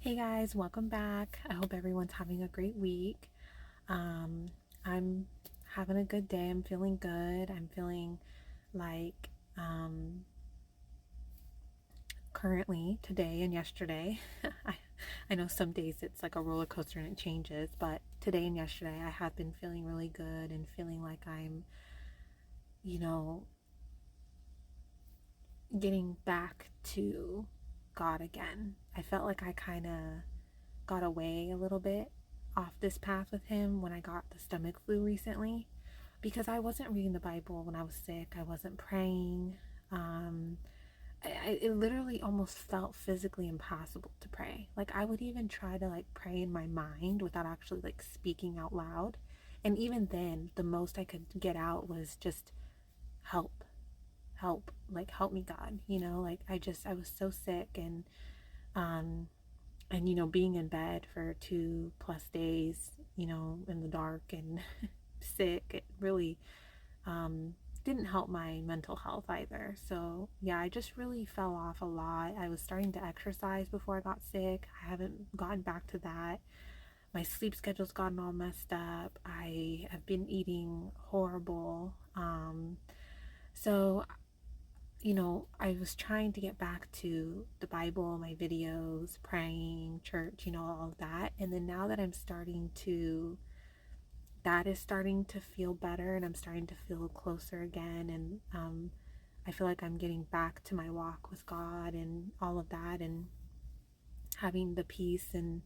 Hey guys, welcome back. I hope everyone's having a great week. Um, I'm having a good day. I'm feeling good. I'm feeling like currently today and yesterday. I, I know some days it's like a roller coaster and it changes, but today and yesterday I have been feeling really good and feeling like I'm, you know, getting back to God again. I felt like I kind of got away a little bit off this path with him when I got the stomach flu recently because I wasn't reading the Bible when I was sick. I wasn't praying. Um, it literally almost felt physically impossible to pray. Like I would even try to like pray in my mind without actually like speaking out loud. And even then, the most I could get out was just help, help, like help me God, like I was so sick um being in bed for 2+ days, in the dark and sick, it really um, didn't help my mental health either. So, yeah, I just really fell off a lot. I was starting to exercise before I got sick. I haven't gotten back to that. My sleep schedule's gotten all messed up. I have been eating horrible. So, I was trying to get back to the Bible, my videos, praying, church, all of that. And then now that that is starting to feel better and I'm starting to feel closer again. And I feel like I'm getting back to my walk with God and all of that and having the peace and,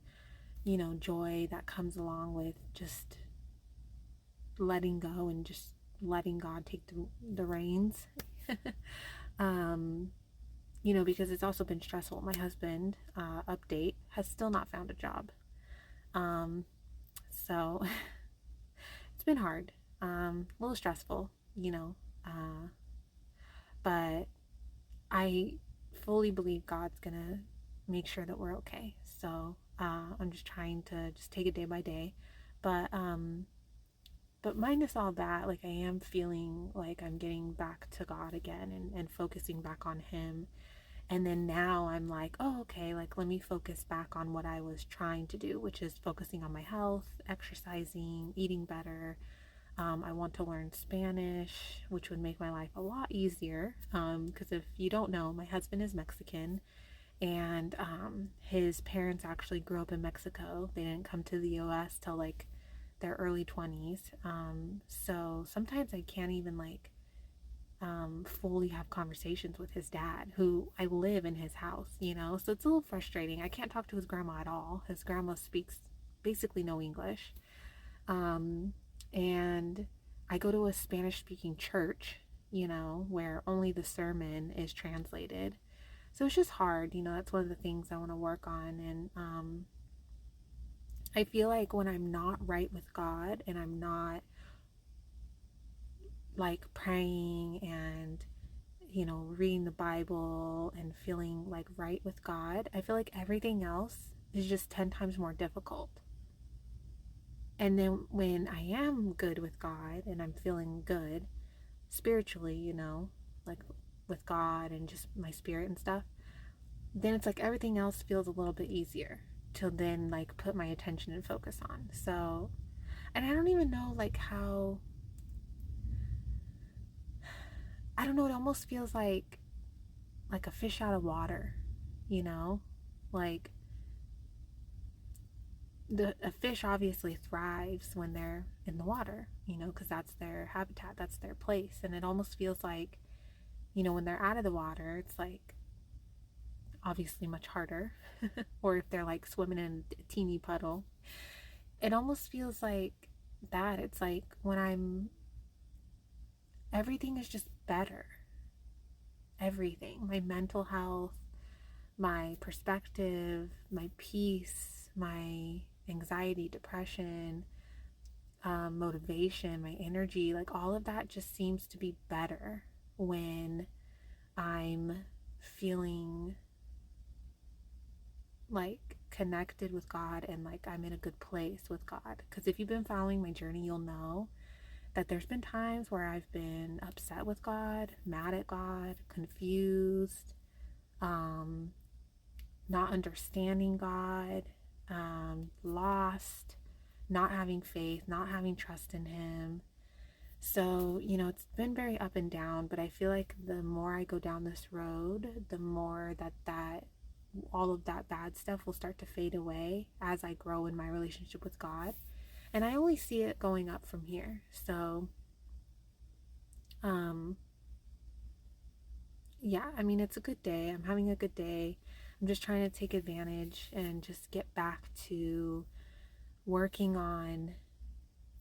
joy that comes along with just letting go and just letting God take the reins. um, because it's also been stressful. My husband, update, has still not found a job. Um, so it's been hard, a little stressful, uh, but I fully believe God's gonna make sure that we're okay. So I'm just trying to just take it day by day. But minus all that, like I am feeling like I'm getting back to God again and focusing back on Him. And then now I'm like, oh, okay, like let me focus back on what I was trying to do, which is focusing on my health, exercising, eating better. I want to learn Spanish, which would make my life a lot easier. Because if you don't know, my husband is Mexican, and his parents actually grew up in Mexico. They didn't come to the US till like their early 20s. So sometimes I can't even like fully have conversations with his dad, who I live in his house. So it's a little frustrating. I can't talk to his grandma at all. His grandma speaks basically no English. Um, and I go to a Spanish speaking church, where only the sermon is translated. So it's just hard, that's one of the things I want to work on. And I feel like when I'm not right with God and I'm not like praying and, reading the Bible and feeling like right with God, I feel like everything else is just 10 times more difficult. And then when I am good with God and I'm feeling good spiritually, like with God and just my spirit and stuff, then it's like everything else feels a little bit easier to then like put my attention and focus on. So, and I don't even know like how, I don't know, it almost feels like a fish out of water, you know? Like a fish obviously thrives when they're in the water, because that's their habitat, that's their place. And it almost feels like, when they're out of the water, it's like obviously much harder. Or if they're like swimming in a teeny puddle, it almost feels like that. It's like when everything is just better. Everything. My mental health, my perspective, my peace, my anxiety, depression, motivation, my energy, like all of that just seems to be better when I'm feeling like connected with God and like I'm in a good place with God. Because if you've been following my journey, you'll know that there's been times where I've been upset with God, mad at God, confused, um, not understanding God, lost, not having faith, not having trust in Him. So, it's been very up and down, but I feel like the more I go down this road, the more that all of that bad stuff will start to fade away as I grow in my relationship with God. And I only see it going up from here. So, yeah, I mean, it's a good day. I'm having a good day. I'm just trying to take advantage and just get back to working on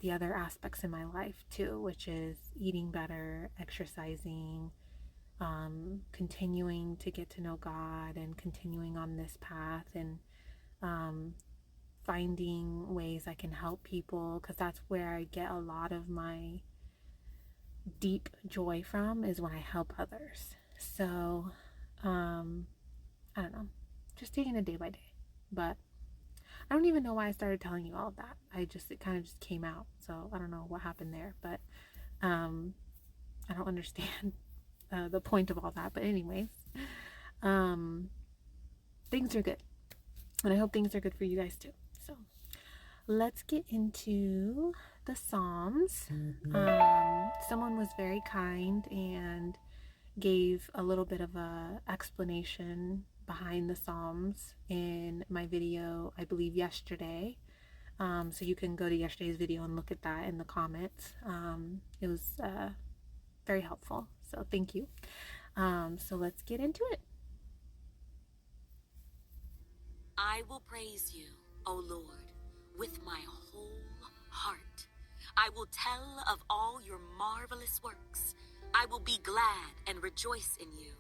the other aspects in my life too, which is eating better, exercising, continuing to get to know God and continuing on this path, and finding ways I can help people, because that's where I get a lot of my deep joy from, is when I help others. So, I don't know, just taking it day by day. But I don't even know why I started telling you all of that. It kind of just came out. So I don't know what happened there, but I don't understand the point of all that. But anyways, things are good. And I hope things are good for you guys too. So let's get into the Psalms. Someone was very kind and gave a little bit of a explanation behind the Psalms in my video, I believe yesterday. So you can go to yesterday's video and look at that in the comments. It was very helpful. So thank you. So let's get into it. I will praise you, O Lord, with my whole heart. I will tell of all your marvelous works. I will be glad and rejoice in you.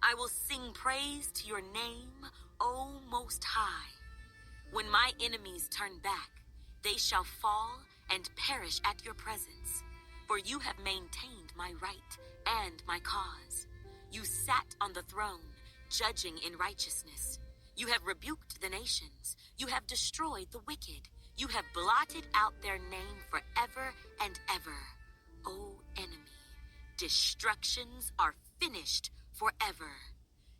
I will sing praise to your name, O Most High. When my enemies turn back, they shall fall and perish at your presence. For you have maintained my right and my cause. You sat on the throne, judging in righteousness. You have rebuked the nations. You have destroyed the wicked. You have blotted out their name forever and ever. O enemy, destructions are finished forever.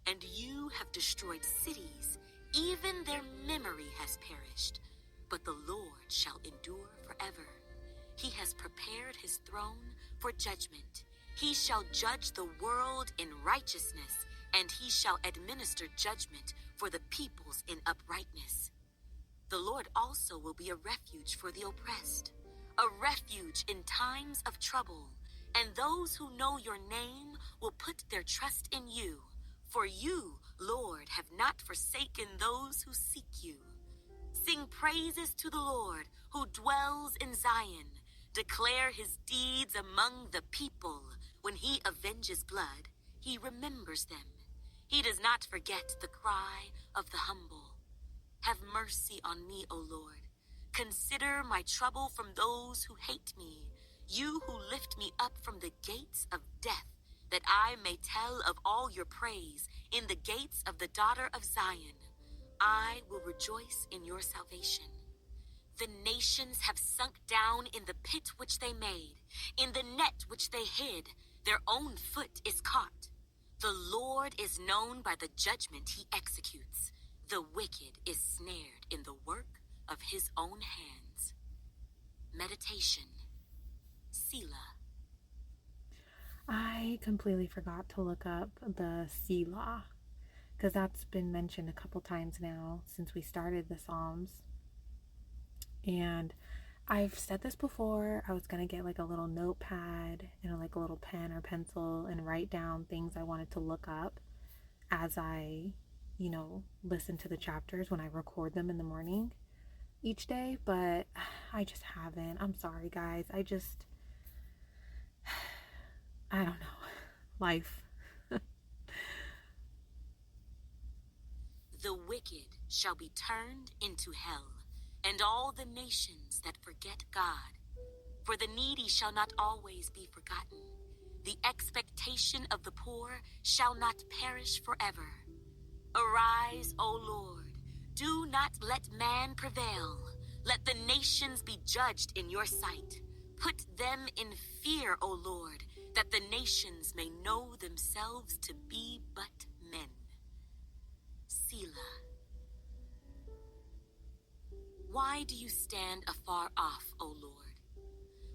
And you have destroyed cities. Even their memory has perished. But the Lord shall endure forever. He has prepared his throne for judgment. He shall judge the world in righteousness, and he shall administer judgment for the peoples in uprightness. The Lord also will be a refuge for the oppressed, a refuge in times of trouble. And those who know your name will put their trust in you. For you, Lord, have not forsaken those who seek you. Sing praises to the Lord, who dwells in Zion. Declare his deeds among the people. When he avenges blood, he remembers them. He does not forget the cry of the humble. Have mercy on me, O Lord. Consider my trouble from those who hate me. You who lift me up from the gates of death, that I may tell of all your praise in the gates of the daughter of Zion. I will rejoice in your salvation. The nations have sunk down in the pit which they made, in the net which they hid. Their own foot is caught. The Lord is known by the judgment he executes. The wicked is snared in the work of his own hands. Meditation. Selah. I completely forgot to look up the Selah, because that's been mentioned a couple times now since we started the Psalms. And I've said this before, I was going to get like a little notepad and like a little pen or pencil and write down things I wanted to look up as I, listen to the chapters when I record them in the morning each day, but I just haven't. I'm sorry, guys. I don't know. Life. The wicked shall be turned into hell, and all the nations that forget God. For the needy shall not always be forgotten. The expectation of the poor shall not perish forever. Arise, O Lord. Do not let man prevail. Let the nations be judged in your sight. Put them in fear, O Lord, that the nations may know themselves to be but men. Selah. Why do you stand afar off, O Lord?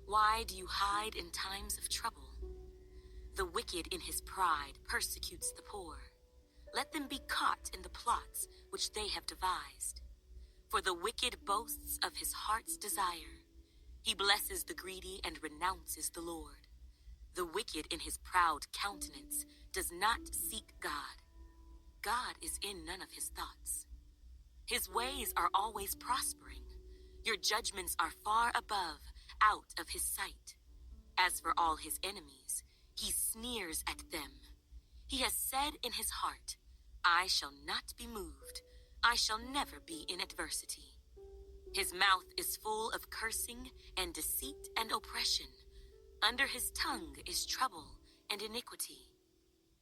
Why do you hide in times of trouble? The wicked in his pride persecutes the poor. Let them be caught in the plots which they have devised. For the wicked boasts of his heart's desire. He blesses the greedy and renounces the Lord. The wicked in his proud countenance does not seek God. God is in none of his thoughts. His ways are always prospering. Your judgments are far above, out of his sight. As for all his enemies, he sneers at them. He has said in his heart, I shall not be moved. I shall never be in adversity. His mouth is full of cursing and deceit and oppression. Under his tongue is trouble and iniquity.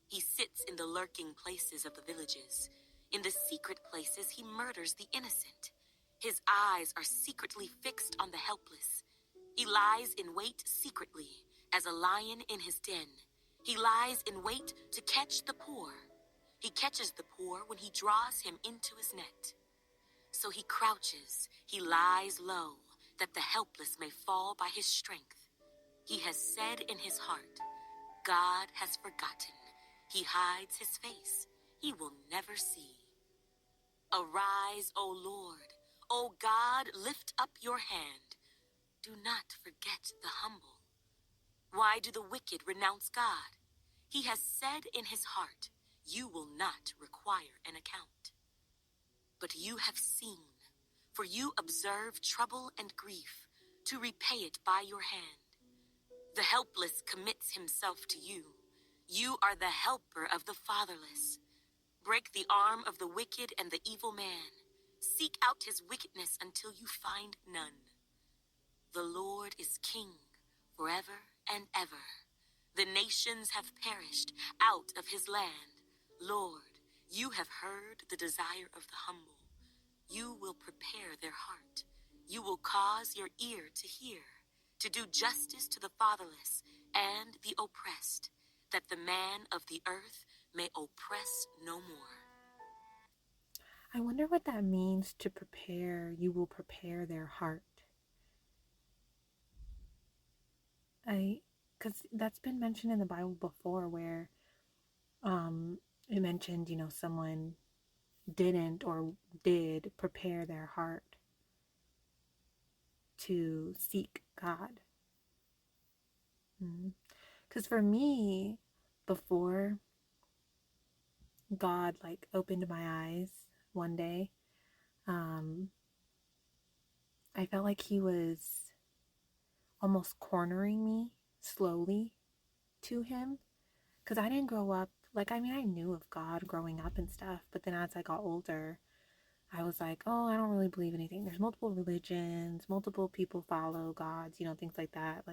He sits in the lurking places of the villages. In the secret places he murders the innocent. His eyes are secretly fixed on the helpless. He lies in wait secretly, as a lion in his den. He lies in wait to catch the poor. He catches the poor when he draws him into his net. So he crouches, he lies low, that the helpless may fall by his strength. He has said in his heart, God has forgotten. He hides his face. He will never see. Arise, O Lord. O God, lift up your hand. Do not forget the humble. Why do the wicked renounce God? He has said in his heart, you will not require an account. But you have seen, for you observe trouble and grief, to repay it by your hand. The helpless commits himself to you. You are the helper of the fatherless. Break the arm of the wicked and the evil man. Seek out his wickedness until you find none. The Lord is king forever and ever. The nations have perished out of his land. Lord, you have heard the desire of the humble. You will prepare their heart. You will cause your ear to hear, to do justice to the fatherless and the oppressed, that the man of the earth may oppress no more. I wonder what that means to prepare. You will prepare their heart. Because that's been mentioned in the Bible before, where it mentioned, someone didn't or did prepare their heart to seek God. Because for me, before God opened my eyes one day, I felt like he was almost cornering me slowly to him. Because I didn't grow up, I knew of God growing up and stuff, but then as I got older, I was like, oh, I don't really believe anything. There's multiple religions, multiple people follow gods, things like that,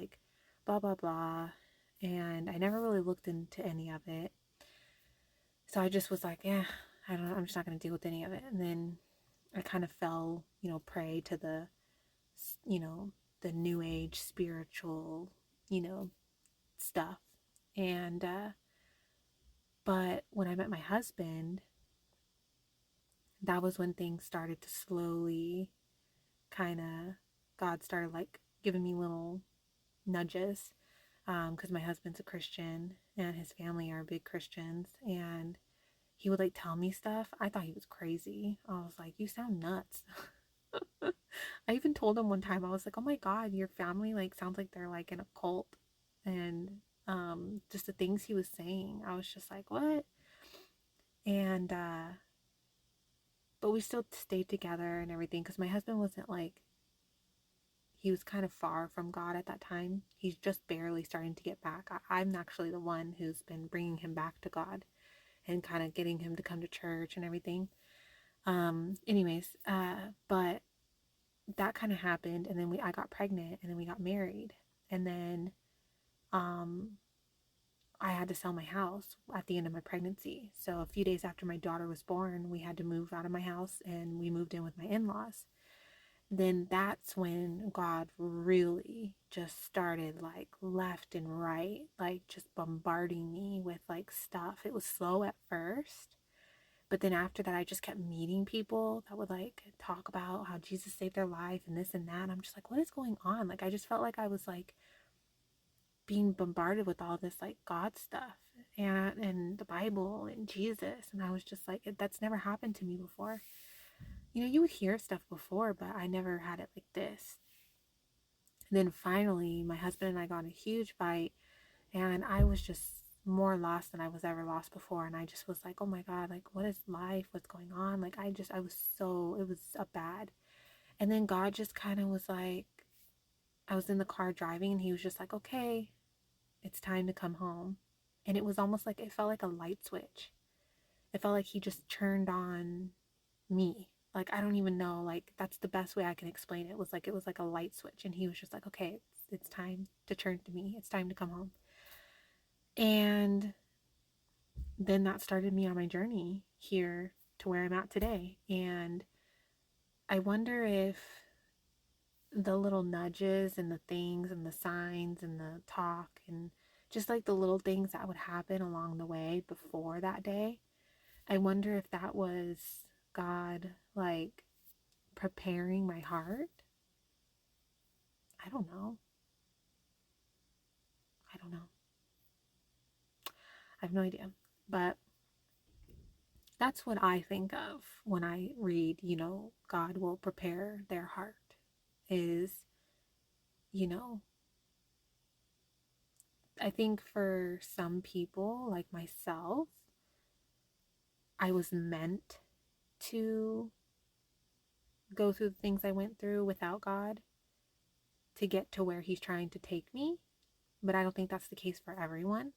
blah, blah, blah. And I never really looked into any of it. So I just was like, yeah, I'm just not going to deal with any of it. And then I kind of fell, prey to the, the new age spiritual, stuff. And, but when I met my husband, that was when things started to slowly God started giving me little nudges. Because my husband's a Christian and his family are big Christians, and he would tell me stuff. I thought he was crazy. I was like, you sound nuts. I even told him one time, I was like, oh my God, your family sounds like they're in a cult. And just the things he was saying, I was just like, what? And but we still stayed together and everything, because my husband wasn't he was kind of far from God at that time. He's just barely starting to get back. I'm actually the one who's been bringing him back to God and kind of getting him to come to church and everything. But that kind of happened, and then I got pregnant, and then we got married, and then I had to sell my house at the end of my pregnancy. So a few days after my daughter was born, we had to move out of my house, and we moved in with my in-laws. Then that's when God really just started left and right, just bombarding me with stuff. It was slow at first, But then after that, I just kept meeting people that would like talk about how Jesus saved their life and this and that. And I'm just like, what is going on? Like, I just felt like I was like being bombarded with all this like God stuff and the Bible and Jesus. And I was just like, that's never happened to me before. You know, you would hear stuff before, but I never had it like this. And then finally, my husband and I got in a huge fight, and I was just more lost than I was ever lost before. And I just was like, oh my God, like, what is life? What's going on? Like, I was so, it was a bad. And then God just kind of was like, I was in the car driving, and he was just like, okay, it's time to come home. And it was almost like, it felt like a light switch. It felt like he just turned on me. Like, I don't even know, like, that's the best way I can explain it. It was like a light switch, and he was just like, okay, it's time to turn to me. It's time to come home. And then that started me on my journey here to where I'm at today. And I wonder if the little nudges and the things and the signs and the talk and just like the little things that would happen along the way before that day, I wonder if that was God like preparing my heart. I don't know. I don't know. I have no idea. But that's what I think of when I read, you know, God will prepare their heart, is, you know, I think for some people like myself, I was meant to go through the things I went through without God to get to where he's trying to take me. But I don't think that's the case for everyone.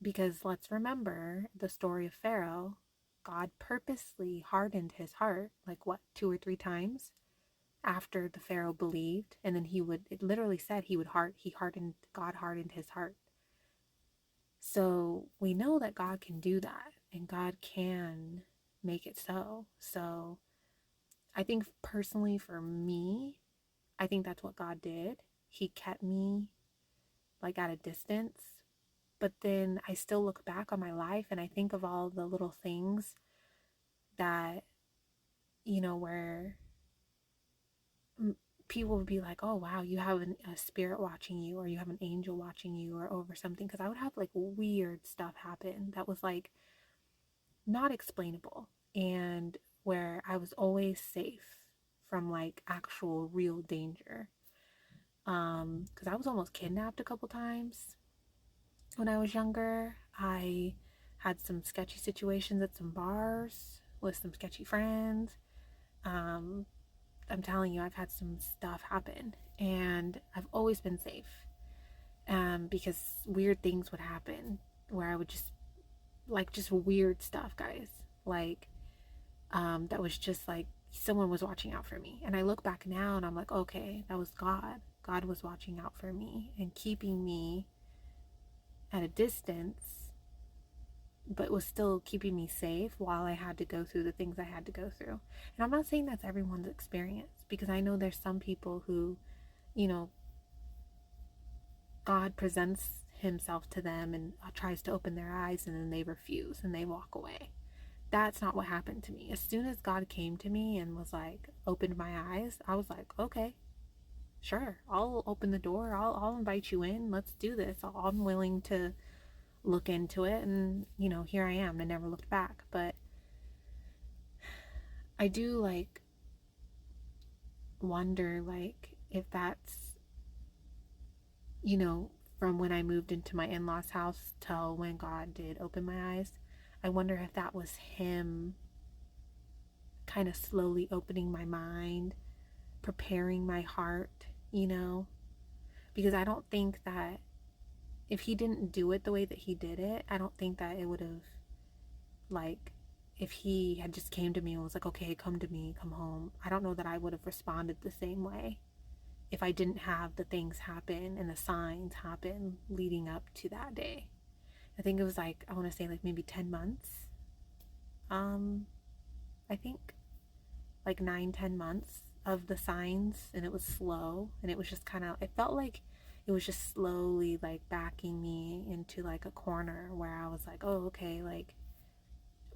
Because let's remember the story of Pharaoh. God purposely hardened his heart, like what, 2 or 3 times after the Pharaoh believed, and then it literally said God hardened his heart. So we know that God can do that, and God can make it so. So I think personally for me, I think that's what God did. He kept me like at a distance. But then I still look back on my life and I think of all the little things that, you know, where people would be like, oh, wow, you have a spirit watching you, or you have an angel watching you, or over something. Because I would have like weird stuff happen that was like not explainable, and where I was always safe from like actual real danger. Because I was almost kidnapped a couple times when I was younger. I had some sketchy situations at some bars with some sketchy friends. Um, I'm telling you, I've had some stuff happen, and I've always been safe. Because weird things would happen where I would just weird stuff, guys. Like, that was just like someone was watching out for me. And I look back now and I'm like, okay, that was God. God was watching out for me and keeping me at a distance, but was still keeping me safe while I had to go through the things I had to go through. And I'm not saying that's everyone's experience, because I know there's some people who, you know, God presents himself to them and tries to open their eyes, and then they refuse and they walk away. That's not what happened to me. As soon as God came to me and was like, opened my eyes, I was like, okay, sure, I'll open the door. I'll invite you in. Let's do this. I'm willing to look into it. And, you know, here I am. I never looked back. But I do like wonder, like, if that's, you know, from when I moved into my in-laws house till when God did open my eyes, I wonder if that was him kind of slowly opening my mind, preparing my heart, you know, because I don't think that if he didn't do it the way that he did it, I don't think that it would have, like, if he had just came to me and was like, okay, come to me, come home, I don't know that I would have responded the same way if I didn't have the things happen and the signs happen leading up to that day. I think it was like, I want to say like maybe 10 months. I think like 9, 10 months of the signs, and it was slow, and it was just kind of, it felt like it was just slowly like backing me into like a corner where I was like, oh, okay, like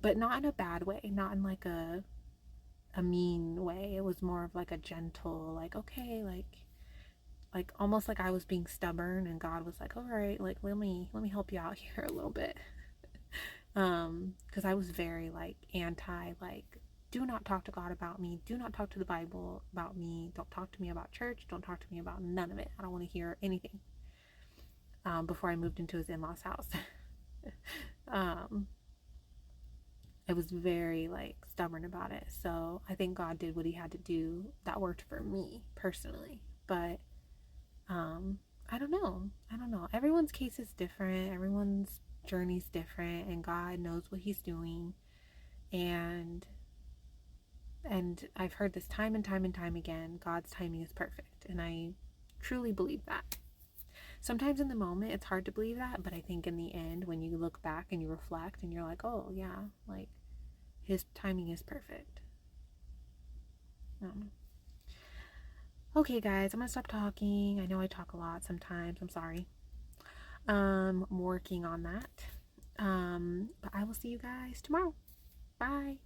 but not in a bad way, not in like a mean way. It was more of like a gentle, like, okay, like almost like I was being stubborn, and God was like, all right, like let me help you out here a little bit. Because I was very like anti, like, do not talk to God about me, do not talk to the Bible about me, don't talk to me about church, don't talk to me about none of it. I don't want to hear anything. Before I moved into his in-laws house. um I was very like stubborn about it. So I think God did what he had to do that worked for me personally. But I don't know. I don't know. Everyone's case is different. Everyone's journey's different, and God knows what he's doing. And I've heard this time and time and time again. God's timing is perfect, and I truly believe that. Sometimes in the moment it's hard to believe that, but I think in the end, when you look back and you reflect and you're like, oh yeah, like his timing is perfect. Okay, guys, I'm gonna stop talking. I know I talk a lot sometimes. I'm sorry. I'm working on that. But I will see you guys tomorrow. Bye.